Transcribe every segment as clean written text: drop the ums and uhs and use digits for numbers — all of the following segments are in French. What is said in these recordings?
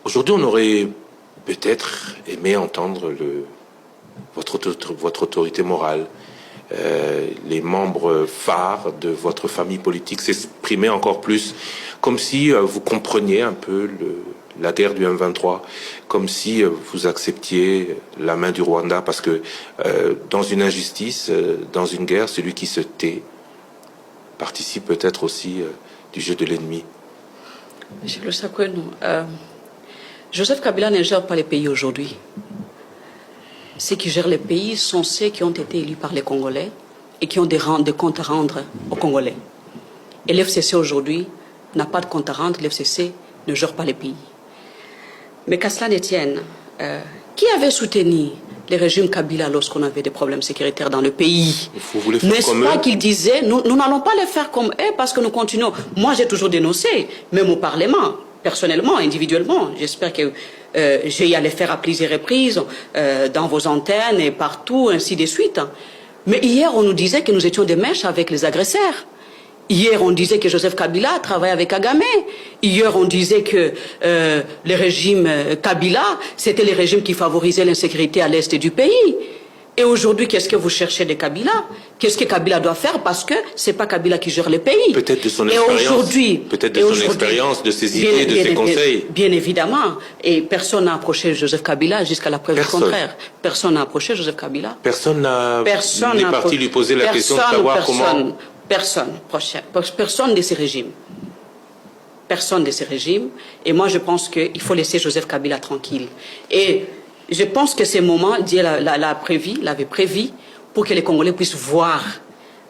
Aujourd'hui, on aurait peut-être aimé entendre votre autorité morale, les membres phares de votre famille politique s'exprimer encore plus, comme si vous compreniez un peu la guerre du M23, comme si vous acceptiez la main du Rwanda, parce que dans une injustice, dans une guerre, celui qui se tait participe peut-être aussi du jeu de l'ennemi. Monsieur Le Sakouenou, Joseph Kabila ne gère pas les pays aujourd'hui. Ceux qui gèrent les pays sont ceux qui ont été élus par les Congolais et qui ont des comptes à rendre aux Congolais. Et l'FCC aujourd'hui n'a pas de compte à rendre, l'FCC ne gère pas les pays. Mais qu'à cela ne tienne, qui avait soutenu les régimes Kabila lorsqu'on avait des problèmes sécuritaires dans le pays? N'est-ce pas qu'ils disaient, nous n'allons pas les faire comme eux parce que nous continuons. Moi, j'ai toujours dénoncé, même au Parlement, personnellement, individuellement. J'espère que j'ai à les faire à plusieurs reprises, dans vos antennes et partout, ainsi de suite. Mais hier, on nous disait que nous étions des mèches avec les agresseurs. Hier, on disait que Joseph Kabila travaillait avec Kagame. Hier, on disait que le régime Kabila, c'était le régime qui favorisait l'insécurité à l'est du pays. Et aujourd'hui, qu'est-ce que vous cherchez de Kabila? Qu'est-ce que Kabila doit faire? Parce que c'est pas Kabila qui gère les pays. Peut-être de son expérience. Peut-être de son expérience, de ses idées, de ses conseils. Bien évidemment. Et personne n'a approché Joseph Kabila jusqu'à la preuve du contraire. Personne n'a approché Joseph Kabila. Personne n'est parti lui poser la question de savoir comment. Personne de ces régimes. Personne de ces régimes. Et moi, je pense qu'il faut laisser Joseph Kabila tranquille. Et je pense que ce moment, Dieu l'avait prévu pour que les Congolais puissent voir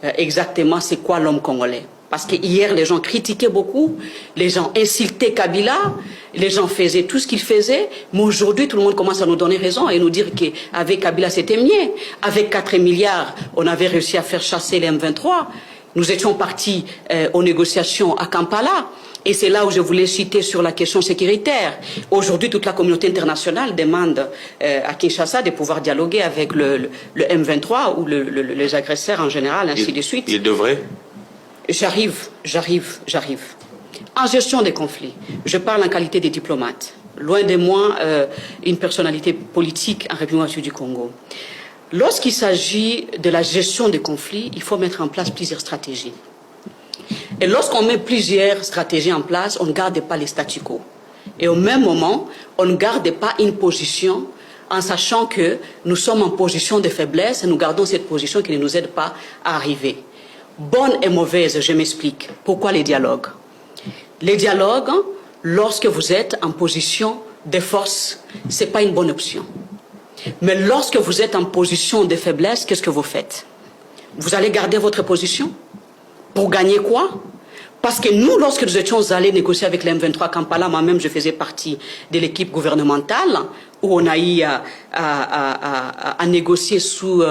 exactement c'est quoi l'homme congolais. Parce que hier, les gens critiquaient beaucoup, les gens insultaient Kabila, les gens faisaient tout ce qu'ils faisaient, mais aujourd'hui, tout le monde commence à nous donner raison et nous dire qu'avec Kabila, c'était mieux. Avec 4 milliards, on avait réussi à faire chasser les M23. Nous étions partis aux négociations à Kampala. Et c'est là où je voulais citer sur la question sécuritaire. Aujourd'hui, toute la communauté internationale demande à Kinshasa de pouvoir dialoguer avec le M23 ou les agresseurs en général, ainsi de suite. Il devrait? J'arrive. En gestion des conflits, je parle en qualité de diplomate. Loin de moi, une personnalité politique en République du Congo. Lorsqu'il s'agit de la gestion des conflits, il faut mettre en place plusieurs stratégies. Et lorsqu'on met plusieurs stratégies en place, on ne garde pas les statu quo. Et au même moment, on ne garde pas une position en sachant que nous sommes en position de faiblesse et nous gardons cette position qui ne nous aide pas à arriver. Bonne et mauvaise, je m'explique. Pourquoi les dialogues? Les dialogues, lorsque vous êtes en position de force, ce n'est pas une bonne option. Mais lorsque vous êtes en position de faiblesse, qu'est-ce que vous faites? Vous allez garder votre position? Pour gagner quoi? Parce que nous, lorsque nous étions allés négocier avec les M23 à Kampala, moi-même je faisais partie de l'équipe gouvernementale où on a eu à négocier sous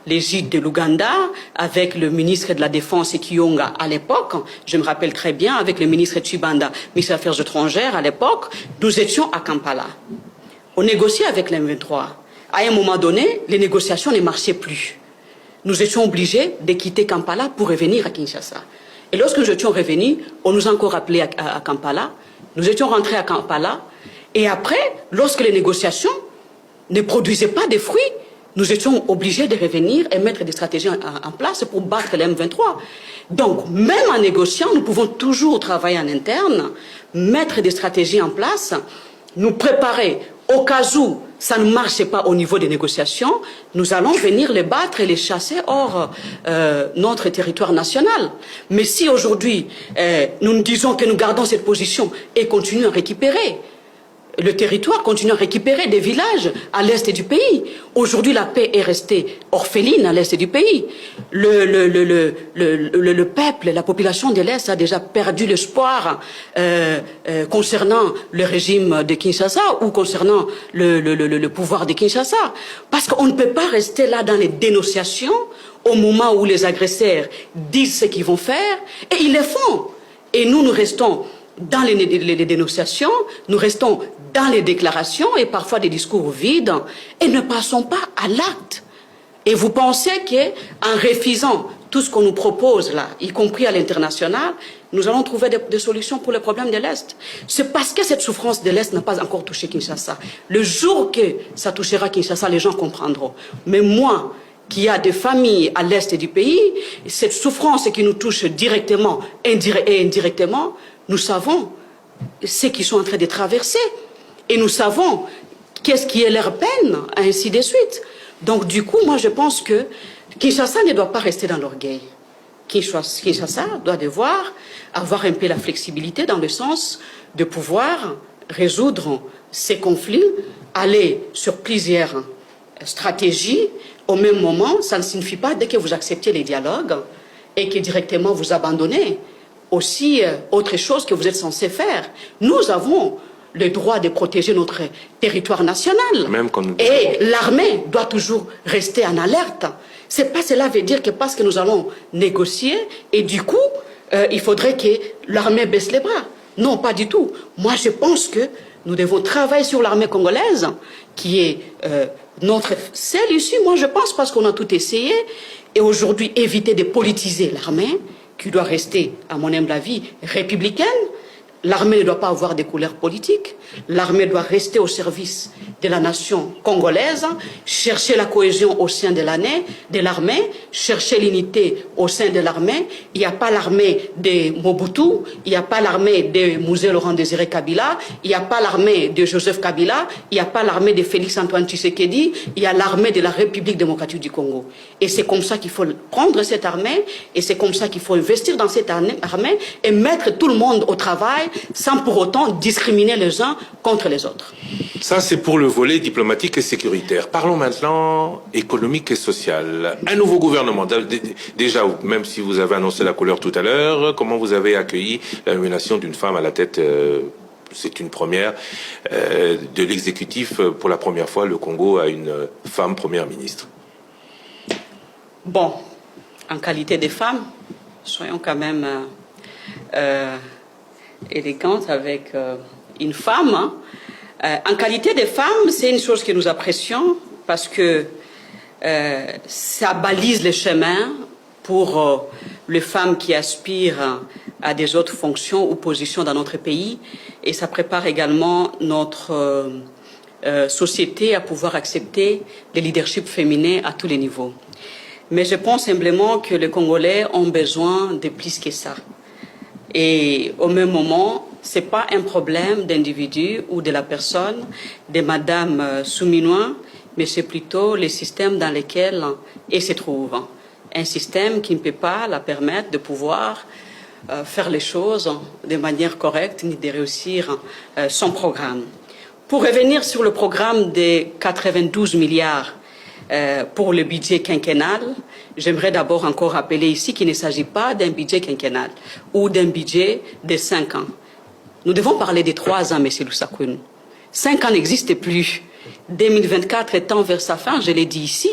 l'égide de l'Ouganda avec le ministre de la Défense Kiyonga à l'époque, je me rappelle très bien, avec le ministre Tshibanda, ministre des Affaires étrangères à l'époque, nous étions à Kampala. On négociait avec les M23. À un moment donné, les négociations ne marchaient plus. Nous étions obligés de quitter Kampala pour revenir à Kinshasa. Et lorsque nous étions revenus, on nous a encore appelés à Kampala. Nous étions rentrés à Kampala. Et après, lorsque les négociations ne produisaient pas de fruits, nous étions obligés de revenir et mettre des stratégies en place pour battre les M23. Donc, même en négociant, nous pouvons toujours travailler en interne, mettre des stratégies en place, nous préparer au cas où ça ne marchait pas au niveau des négociations, nous allons venir les battre et les chasser hors notre territoire national. Mais si aujourd'hui, nous nous disons que nous gardons cette position et continuons à récupérer le territoire, continuons à récupérer des villages à l'est du pays. Aujourd'hui, la paix est restée orpheline à l'est du pays. Le peuple, la population de l'est a déjà perdu l'espoir concernant le régime de Kinshasa ou concernant le pouvoir de Kinshasa. Parce qu'on ne peut pas rester là dans les dénonciations au moment où les agresseurs disent ce qu'ils vont faire et ils le font. Et nous restons dans les dénonciations, nous restons dans les déclarations et parfois des discours vides et ne passons pas à l'acte. Et vous pensez qu'en refusant tout ce qu'on nous propose là, y compris à l'international, nous allons trouver des solutions pour les problèmes de l'Est. C'est parce que cette souffrance de l'Est n'a pas encore touché Kinshasa. Le jour que ça touchera Kinshasa, les gens comprendront. Mais moi, qui a des familles à l'Est du pays, cette souffrance qui nous touche directement et indirectement, nous savons ce qu'ils sont en train de traverser. Et nous savons qu'est-ce qui est leur peine, ainsi de suite. Donc du coup, moi je pense que Kinshasa ne doit pas rester dans l'orgueil. Kinshasa doit devoir avoir un peu la flexibilité dans le sens de pouvoir résoudre ces conflits, aller sur plusieurs stratégies. Au même moment, ça ne signifie pas dès que vous acceptez les dialogues et que directement vous abandonnez aussi autre chose que vous êtes censé faire. Nous avons le droit de protéger notre territoire national. Même quand nous... Et l'armée doit toujours rester en alerte. C'est pas cela veut dire que parce que nous allons négocier et du coup, il faudrait que l'armée baisse les bras. Non, pas du tout. Moi, je pense que nous devons travailler sur l'armée congolaise, qui est notre seule issue. Moi, je pense, parce qu'on a tout essayé. Et aujourd'hui, éviter de politiser l'armée, qui doit rester, à mon humble avis, républicaine. L'armée ne doit pas avoir des couleurs politiques. L'armée doit rester au service de la nation congolaise, chercher la cohésion au sein de l'armée, chercher l'unité au sein de l'armée. Il n'y a pas l'armée de Mobutu, il n'y a pas l'armée de Mouzé Laurent Désiré Kabila, il n'y a pas l'armée de Joseph Kabila, il n'y a pas l'armée de Félix Antoine Tshisekedi, il y a l'armée de la République démocratique du Congo. Et c'est comme ça qu'il faut prendre cette armée, et c'est comme ça qu'il faut investir dans cette armée et mettre tout le monde au travail, sans pour autant discriminer les uns contre les autres. Ça, c'est pour le volet diplomatique et sécuritaire. Parlons maintenant économique et social. Un nouveau gouvernement. Déjà, même si vous avez annoncé la couleur tout à l'heure, comment vous avez accueilli la nomination d'une femme à la tête, c'est une première, de l'exécutif. Pour la première fois, le Congo a une femme première ministre. Bon, en qualité de femme, soyons quand même... élégante avec une femme. Hein. En qualité de femme, c'est une chose que nous apprécions parce que ça balise le chemin pour les femmes qui aspirent à des autres fonctions ou positions dans notre pays, et ça prépare également notre société à pouvoir accepter le leadership féminin à tous les niveaux. Mais je pense simplement que les Congolais ont besoin de plus que ça. Et au même moment, ce n'est pas un problème d'individu ou de la personne, de Madame Souminois, mais c'est plutôt le système dans lequel elle se trouve. Un système qui ne peut pas la permettre de pouvoir faire les choses de manière correcte ni de réussir son programme. Pour revenir sur le programme des 92 milliards pour le budget quinquennal, j'aimerais d'abord encore rappeler ici qu'il ne s'agit pas d'un budget quinquennal ou d'un budget de 5 ans. Nous devons parler de 3 ans, M. Lusakounou. 5 ans n'existent plus. 2024 étant vers sa fin, je l'ai dit ici,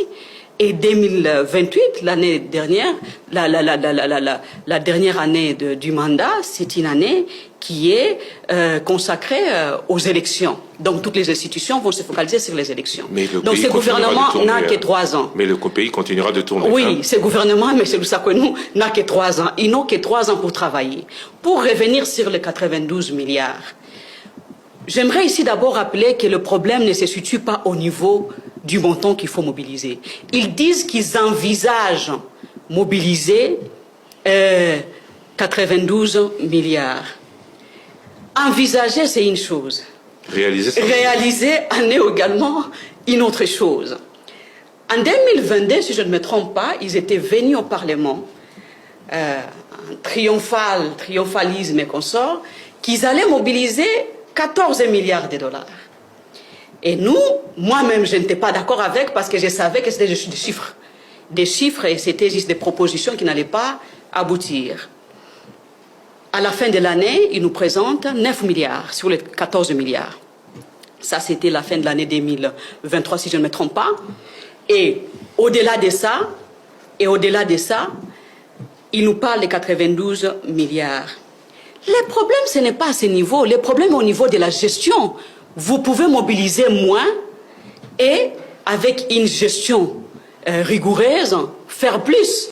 et 2028, l'année dernière, la dernière année du mandat, c'est une année qui est consacrée aux élections. Donc toutes les institutions vont se focaliser sur les élections. Donc ce gouvernement n'a que 3 ans. Mais le pays continuera de tourner. Oui, ce gouvernement, M. Lusakounou, n'a que 3 ans. Ils n'ont que 3 ans pour travailler. Pour revenir sur les 92 milliards, j'aimerais ici d'abord rappeler que le problème ne se situe pas au niveau du montant qu'il faut mobiliser. Ils disent qu'ils envisagent mobiliser 92 milliards. Envisager, c'est une chose. Réaliser en est également une autre chose. En 2022, si je ne me trompe pas, ils étaient venus au Parlement, triomphalisme et consorts, qu'ils allaient mobiliser 14 milliards de dollars. Et nous, moi-même, je n'étais pas d'accord avec parce que je savais que c'était des chiffres. Des chiffres et c'était juste des propositions qui n'allaient pas aboutir. À la fin de l'année, ils nous présentent 9 milliards sur les 14 milliards. Ça, c'était la fin de l'année 2023, si je ne me trompe pas. Et au-delà de ça, ils nous parlent de 92 milliards. Le problème, ce n'est pas à ce niveau. Le problème est au niveau de la gestion. Vous pouvez mobiliser moins et, avec une gestion rigoureuse, faire plus.